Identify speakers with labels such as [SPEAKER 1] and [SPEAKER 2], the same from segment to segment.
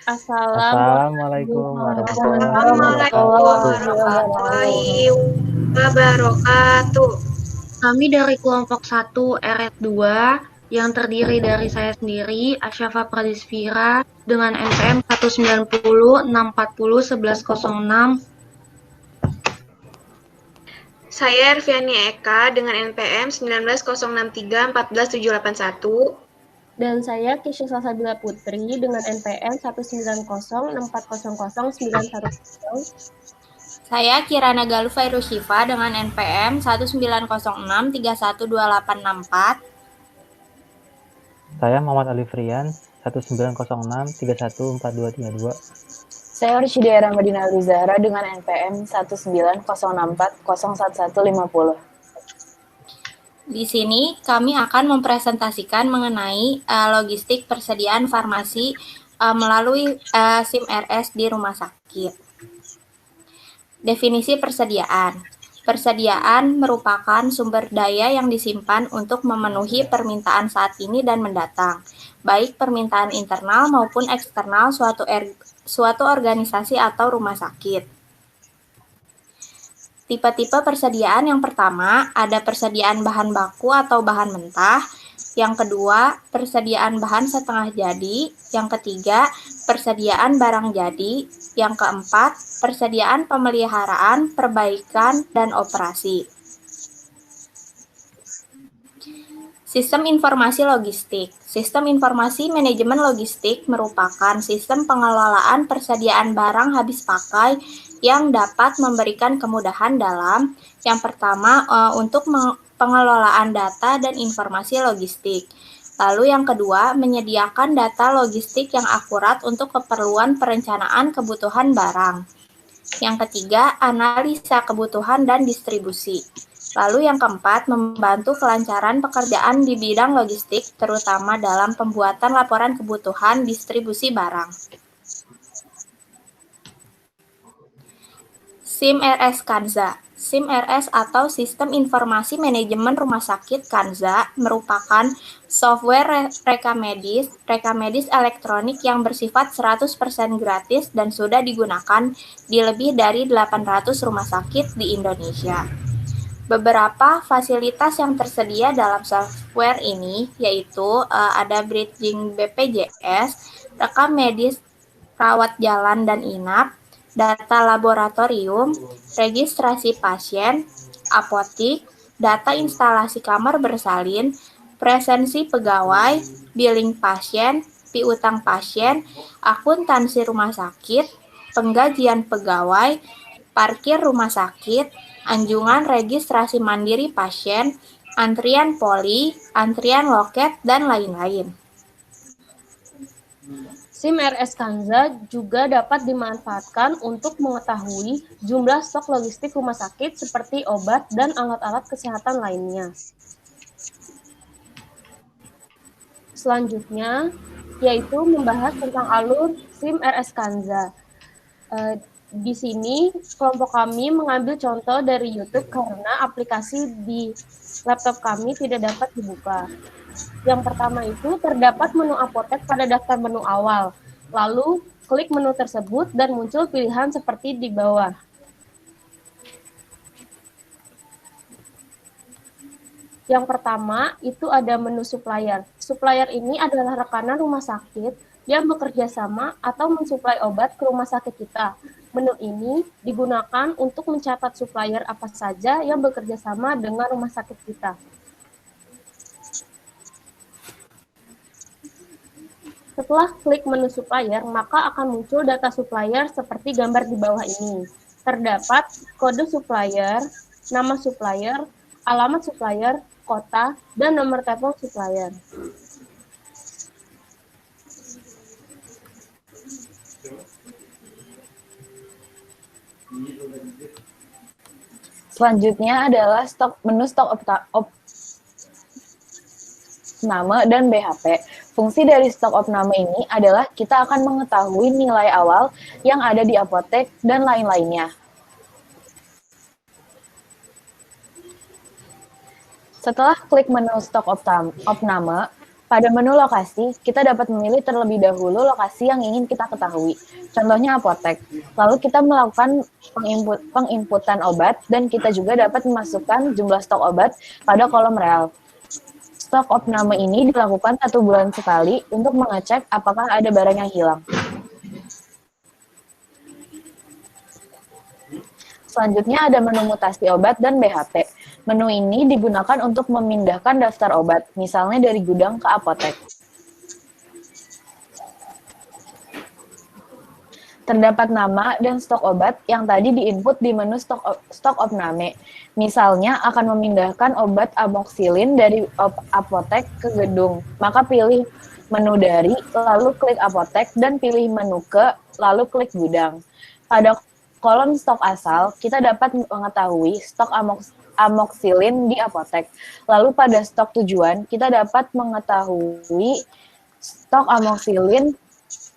[SPEAKER 1] Assalamualaikum
[SPEAKER 2] Assalamualaikum
[SPEAKER 1] warahmatullahi
[SPEAKER 2] warahmatullahi
[SPEAKER 1] wabarakatuh.
[SPEAKER 2] warahmatullahi wabarakatuh.
[SPEAKER 3] Kami dari kelompok 1 RS 2 yang terdiri dari saya sendiri, Asyafa Pradisvira, dengan NPM 190 640 1106.
[SPEAKER 2] Saya Erviani Eka dengan NPM 1906341781.
[SPEAKER 4] Dan saya Kisha Salsabila Putri dengan NPM 19064009110.
[SPEAKER 5] Saya Kirana Galuh Fairushifa dengan NPM 1906312864.
[SPEAKER 1] Saya Muhammad Ali Frian 1906314232.
[SPEAKER 6] Saya Rishidia Ramadina Alizahra dengan NPM 19064011150.
[SPEAKER 5] Di sini kami akan mempresentasikan mengenai logistik persediaan farmasi melalui SIM RS di rumah sakit. Definisi persediaan. Persediaan merupakan sumber daya yang disimpan untuk memenuhi permintaan saat ini dan mendatang, baik permintaan internal maupun eksternal suatu organisasi atau rumah sakit. Tipe-tipe persediaan yang pertama, ada persediaan bahan baku atau bahan mentah. Yang kedua, persediaan bahan setengah jadi. Yang ketiga, persediaan barang jadi. Yang keempat, persediaan pemeliharaan, perbaikan, dan operasi. Sistem informasi logistik. Sistem informasi manajemen logistik merupakan sistem pengelolaan persediaan barang habis pakai yang dapat memberikan kemudahan dalam yang pertama untuk pengelolaan data dan informasi logistik. Lalu yang kedua, menyediakan data logistik yang akurat untuk keperluan perencanaan kebutuhan barang. Yang ketiga, analisa kebutuhan dan distribusi. Lalu yang keempat, membantu kelancaran pekerjaan di bidang logistik, terutama dalam pembuatan laporan kebutuhan distribusi barang. SIM RS Kanza. SIM RS atau Sistem Informasi Manajemen Rumah Sakit Kanza merupakan software reka medis elektronik yang bersifat 100% gratis dan sudah digunakan di lebih dari 800 rumah sakit di Indonesia. Beberapa fasilitas yang tersedia dalam software ini yaitu ada bridging BPJS, rekam medis rawat jalan dan inap, data laboratorium, registrasi pasien, apotik, data instalasi kamar bersalin, presensi pegawai, billing pasien, piutang pasien, akuntansi rumah sakit, penggajian pegawai, parkir rumah sakit, anjungan registrasi mandiri pasien, antrian poli, antrian loket, dan lain-lain.
[SPEAKER 4] SIM RS Kanza juga dapat dimanfaatkan untuk mengetahui jumlah stok logistik rumah sakit seperti obat dan alat-alat kesehatan lainnya. Selanjutnya, yaitu membahas tentang alur SIM RS Kanza. Di sini, kelompok kami mengambil contoh dari YouTube karena aplikasi di laptop kami tidak dapat dibuka. Yang pertama itu terdapat menu apotek pada daftar menu awal. Lalu klik menu tersebut dan muncul pilihan seperti di bawah. Yang pertama itu ada menu supplier. Supplier ini adalah rekanan rumah sakit yang bekerja sama atau mensuplai obat ke rumah sakit kita. Menu ini digunakan untuk mencatat supplier apa saja yang bekerja sama dengan rumah sakit kita. Setelah klik menu supplier, maka akan muncul data supplier seperti gambar di bawah ini. Terdapat kode supplier, nama supplier, alamat supplier, kota, dan nomor telepon supplier.
[SPEAKER 6] Selanjutnya adalah menu stok opname dan BHP. Fungsi dari stok opname ini adalah kita akan mengetahui nilai awal yang ada di apotek dan lain-lainnya. Setelah klik menu stok opname, Pada menu lokasi, kita dapat memilih terlebih dahulu lokasi yang ingin kita ketahui. Contohnya apotek. Lalu kita melakukan penginputan obat dan kita juga dapat memasukkan jumlah stok obat pada kolom rel. Stok opname ini dilakukan 1 bulan sekali untuk mengecek apakah ada barang yang hilang. Selanjutnya ada menu mutasi obat dan BHP. Menu ini digunakan untuk memindahkan daftar obat, misalnya dari gudang ke apotek. Terdapat nama dan stok obat yang tadi diinput di menu stok opname. Misalnya akan memindahkan obat amoxicillin dari apotek ke gedung. Maka pilih menu dari, lalu klik apotek, dan pilih menu ke, lalu klik gudang. Pada kolom stok asal, kita dapat mengetahui stok amoxicillin di apotek. Lalu pada stok tujuan, kita dapat mengetahui stok amoxicillin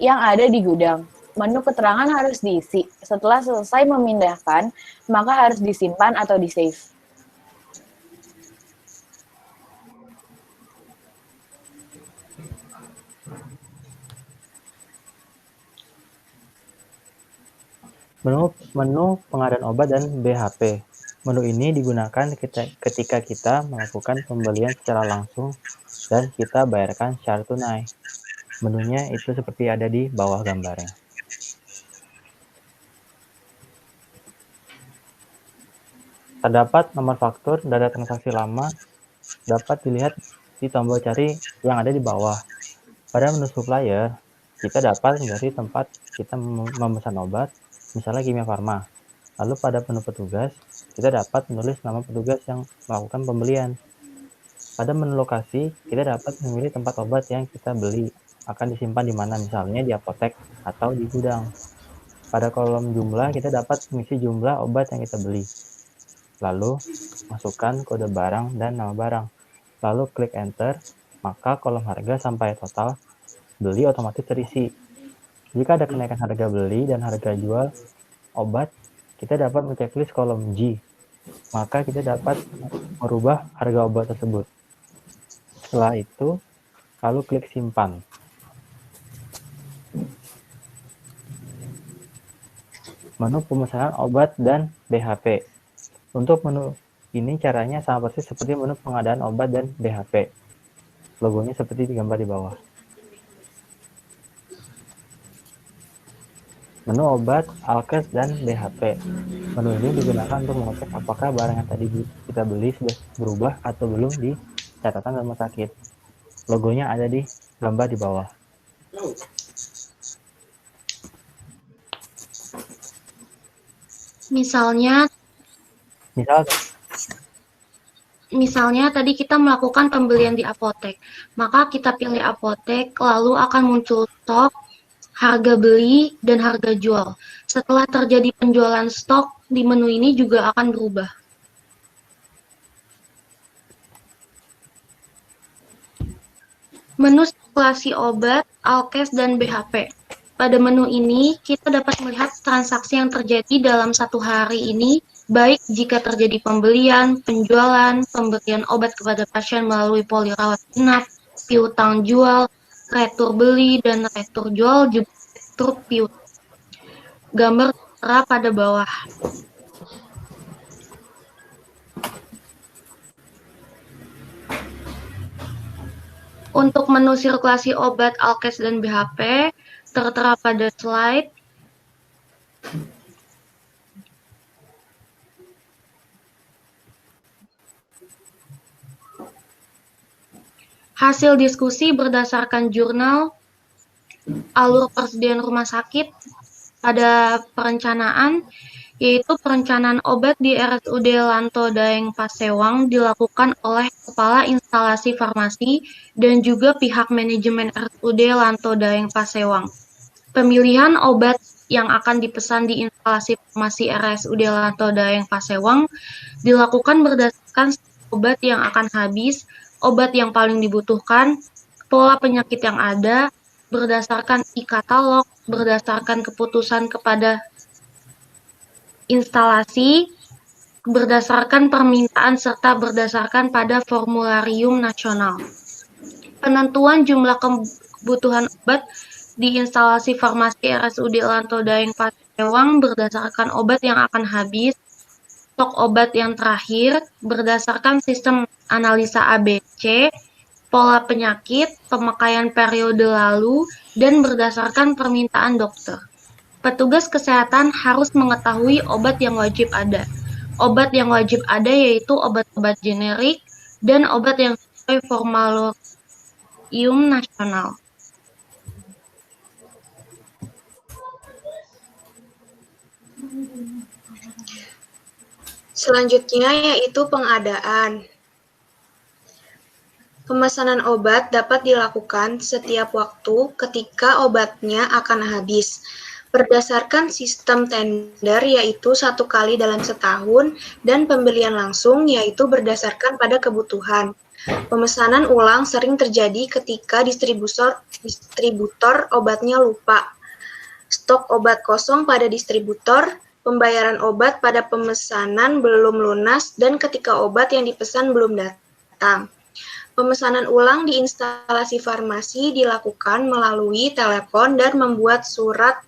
[SPEAKER 6] yang ada di gudang. Menu keterangan harus diisi. Setelah selesai memindahkan, maka harus disimpan atau di-save.
[SPEAKER 1] Menu pengadaan obat dan BHP. Menu ini digunakan ketika kita melakukan pembelian secara langsung dan kita bayarkan secara tunai. Menunya itu seperti ada di bawah gambarnya. Terdapat nomor faktur data transaksi lama dapat dilihat di tombol cari yang ada di bawah. Pada menu supplier, kita dapat dari tempat kita memesan obat, misalnya Kimia Farma. Lalu pada menu petugas, kita dapat menulis nama petugas yang melakukan pembelian. Pada menu lokasi, kita dapat memilih tempat obat yang kita beli akan disimpan di mana, misalnya di apotek atau di gudang. Pada kolom jumlah, kita dapat mengisi jumlah obat yang kita beli. Lalu, masukkan kode barang dan nama barang. Lalu klik enter, maka kolom harga sampai total beli otomatis terisi. Jika ada kenaikan harga beli dan harga jual obat, kita dapat menceklis kolom G. Maka kita dapat merubah harga obat tersebut. Setelah itu, lalu klik simpan. Menu pemesanan obat dan BHP. Untuk menu ini caranya sama persis seperti menu pengadaan obat dan BHP. Logonya seperti digambar di bawah. Menu obat, alkes, dan BHP. Menu ini digunakan untuk mengecek apakah barang yang tadi kita beli sudah berubah atau belum di catatan rumah sakit. Logonya ada di gambar di bawah.
[SPEAKER 3] Misalnya tadi kita melakukan pembelian di apotek, maka kita pilih apotek, lalu akan muncul stok, harga beli, dan harga jual. Setelah terjadi penjualan stok, di menu ini juga akan berubah. Menu sirkulasi obat, alkes, dan BHP. Pada menu ini, kita dapat melihat transaksi yang terjadi dalam satu hari ini, baik jika terjadi pembelian, penjualan, pemberian obat kepada pasien melalui poli rawat inap, piutang jual, retur beli, dan retur jual, juga retur piutang. Gambar tertera pada bawah. Untuk menu sirkulasi obat, alkes, dan BHP, tertera pada slide. Hasil diskusi berdasarkan jurnal alur persediaan rumah sakit pada perencanaan, yaitu perencanaan obat di RSUD Lanto Daeng Pasewang dilakukan oleh Kepala Instalasi Farmasi dan juga pihak manajemen RSUD Lanto Daeng Pasewang. Pemilihan obat yang akan dipesan di instalasi farmasi RSUD Lanto Daeng Pasewang dilakukan berdasarkan obat yang akan habis, obat yang paling dibutuhkan, pola penyakit yang ada, berdasarkan e-katalog, berdasarkan keputusan kepada instalasi, berdasarkan permintaan, serta berdasarkan pada formularium nasional. Penentuan jumlah kebutuhan obat di instalasi farmasi RSUD Lanto Daeng Pasewang berdasarkan obat yang akan habis, stok obat yang terakhir, berdasarkan sistem analisa ABC, pola penyakit, pemakaian periode lalu, dan berdasarkan permintaan dokter. Petugas kesehatan harus mengetahui obat yang wajib ada. Obat yang wajib ada yaitu obat-obat generik dan obat yang sesuai formularium nasional.
[SPEAKER 2] Selanjutnya yaitu pengadaan. Pemesanan obat dapat dilakukan setiap waktu ketika obatnya akan habis. Berdasarkan sistem tender yaitu 1 kali dalam setahun dan pembelian langsung yaitu berdasarkan pada kebutuhan. Pemesanan ulang sering terjadi ketika distributor obatnya lupa. Stok obat kosong pada distributor, pembayaran obat pada pemesanan belum lunas dan ketika obat yang dipesan belum datang. Pemesanan ulang di instalasi farmasi dilakukan melalui telepon dan membuat surat.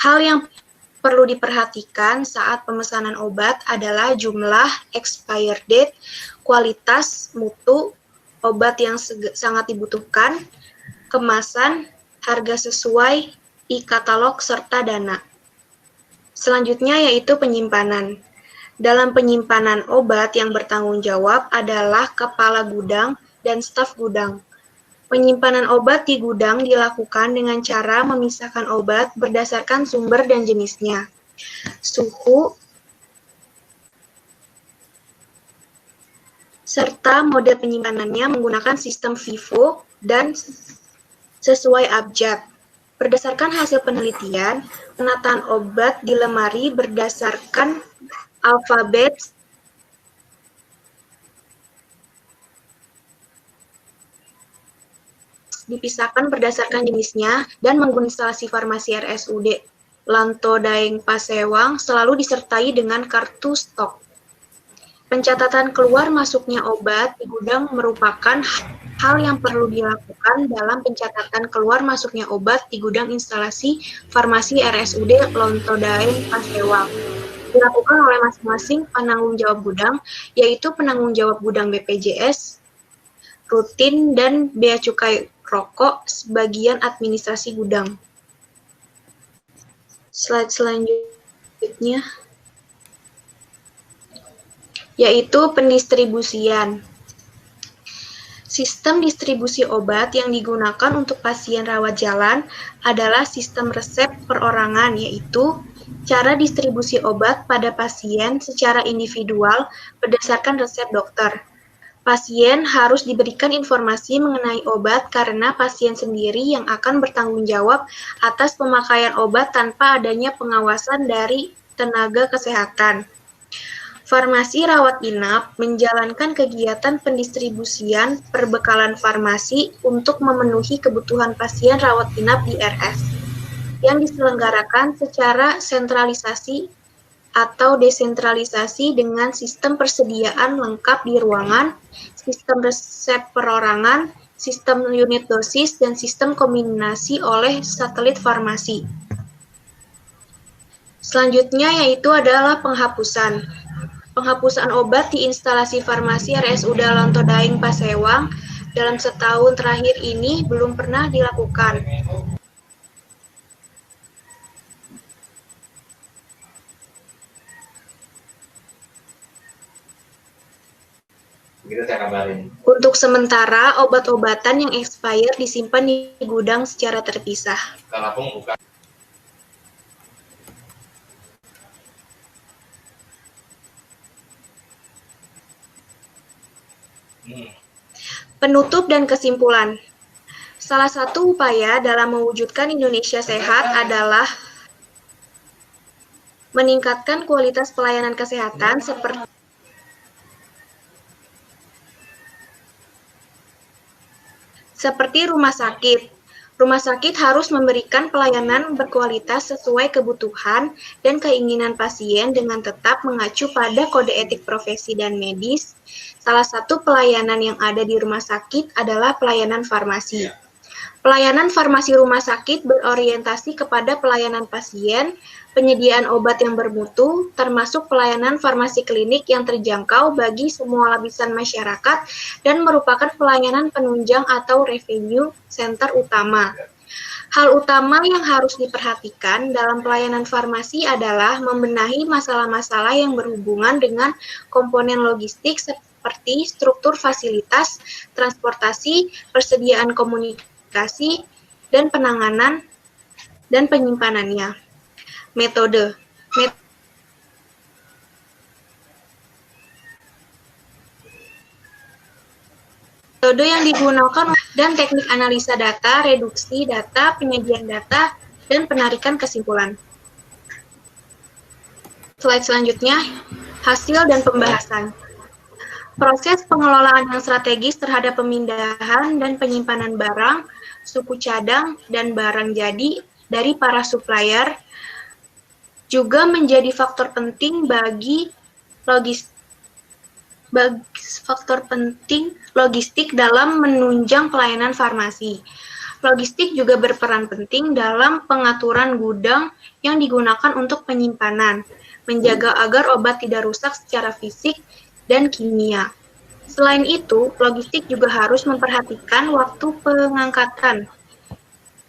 [SPEAKER 2] Hal yang perlu diperhatikan saat pemesanan obat adalah jumlah, expired date, kualitas, mutu, obat yang sangat dibutuhkan, kemasan, harga sesuai, e-katalog, serta dana. Selanjutnya yaitu penyimpanan. Dalam penyimpanan obat yang bertanggung jawab adalah kepala gudang dan staf gudang. Penyimpanan obat di gudang dilakukan dengan cara memisahkan obat berdasarkan sumber dan jenisnya, suhu, serta mode penyimpanannya menggunakan sistem FIFO dan sesuai abjad. Berdasarkan hasil penelitian, penataan obat di lemari berdasarkan alfabet dipisahkan berdasarkan jenisnya dan menggunakan instalasi farmasi RSUD Lanto Daeng Pasewang selalu disertai dengan kartu stok. Pencatatan keluar masuknya obat di gudang merupakan hal yang perlu dilakukan dalam pencatatan keluar masuknya obat di gudang instalasi farmasi RSUD Lanto Daeng Pasewang. Dilakukan oleh masing-masing penanggung jawab gudang, yaitu penanggung jawab gudang BPJS, rutin, dan bea cukai rokok sebagian administrasi gudang. Slide selanjutnya yaitu pendistribusian. Sistem distribusi obat yang digunakan untuk pasien rawat jalan adalah sistem resep perorangan, yaitu cara distribusi obat pada pasien secara individual berdasarkan resep dokter. Pasien harus diberikan informasi mengenai obat karena pasien sendiri yang akan bertanggung jawab atas pemakaian obat tanpa adanya pengawasan dari tenaga kesehatan. Farmasi rawat inap menjalankan kegiatan pendistribusian perbekalan farmasi untuk memenuhi kebutuhan pasien rawat inap di RS yang diselenggarakan secara sentralisasi atau desentralisasi dengan sistem persediaan lengkap di ruangan, sistem resep perorangan, sistem unit dosis, dan sistem kombinasi oleh satelit farmasi. Selanjutnya yaitu adalah penghapusan. Penghapusan obat di instalasi farmasi RSUD Lanto Daeng Pasewang dalam setahun terakhir ini belum pernah dilakukan. Untuk sementara, obat-obatan yang expired disimpan di gudang secara terpisah. Penutup dan kesimpulan. Salah satu upaya dalam mewujudkan Indonesia sehat adalah meningkatkan kualitas pelayanan kesehatan seperti rumah sakit. Rumah sakit harus memberikan pelayanan berkualitas sesuai kebutuhan dan keinginan pasien dengan tetap mengacu pada kode etik profesi dan medis, Salah satu pelayanan yang ada di rumah sakit adalah pelayanan farmasi. Pelayanan farmasi rumah sakit berorientasi kepada pelayanan pasien, penyediaan obat yang bermutu, termasuk pelayanan farmasi klinik yang terjangkau bagi semua lapisan masyarakat dan merupakan pelayanan penunjang atau revenue center utama. Hal utama yang harus diperhatikan dalam pelayanan farmasi adalah membenahi masalah-masalah yang berhubungan dengan komponen logistik seperti struktur fasilitas, transportasi, persediaan komunikasi, dan penanganan dan penyimpanannya. Metode yang digunakan dan teknik analisa data, reduksi data, penyediaan data, dan penarikan kesimpulan. Slide selanjutnya, hasil dan pembahasan. Proses pengelolaan yang strategis terhadap pemindahan dan penyimpanan barang, suku cadang, dan barang jadi dari para supplier juga menjadi faktor penting logistik dalam menunjang pelayanan farmasi. Logistik juga berperan penting dalam pengaturan gudang yang digunakan untuk penyimpanan, menjaga agar obat tidak rusak secara fisik dan kimia. Selain itu, logistik juga harus memperhatikan waktu pengangkatan.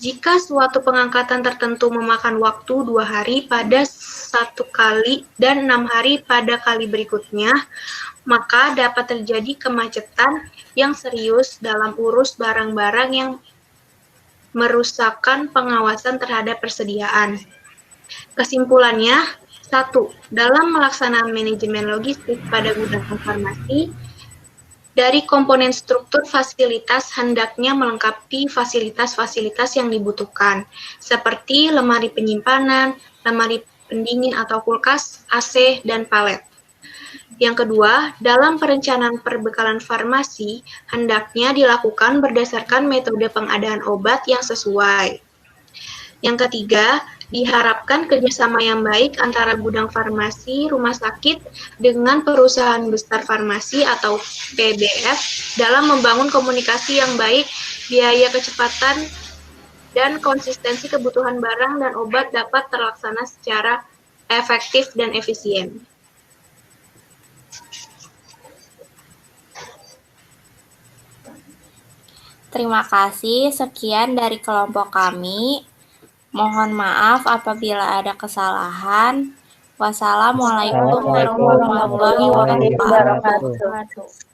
[SPEAKER 2] Jika suatu pengangkatan tertentu memakan waktu 2 hari pada satu kali dan 6 hari pada kali berikutnya, maka dapat terjadi kemacetan yang serius dalam urus barang-barang yang merusakkan pengawasan terhadap persediaan. Kesimpulannya, 1. Dalam melaksanakan manajemen logistik pada gudang farmasi, dari komponen struktur fasilitas hendaknya melengkapi fasilitas-fasilitas yang dibutuhkan, seperti lemari penyimpanan, lemari pendingin atau kulkas, AC, dan palet. Yang kedua, dalam perencanaan perbekalan farmasi, hendaknya dilakukan berdasarkan metode pengadaan obat yang sesuai. Yang ketiga, diharapkan kerjasama yang baik antara gudang farmasi, rumah sakit, dengan perusahaan besar farmasi atau PBF dalam membangun komunikasi yang baik, biaya kecepatan, dan konsistensi kebutuhan barang dan obat dapat terlaksana secara efektif dan efisien.
[SPEAKER 5] Terima kasih, sekian dari kelompok kami. Mohon maaf apabila ada kesalahan. Wassalamualaikum warahmatullahi wabarakatuh.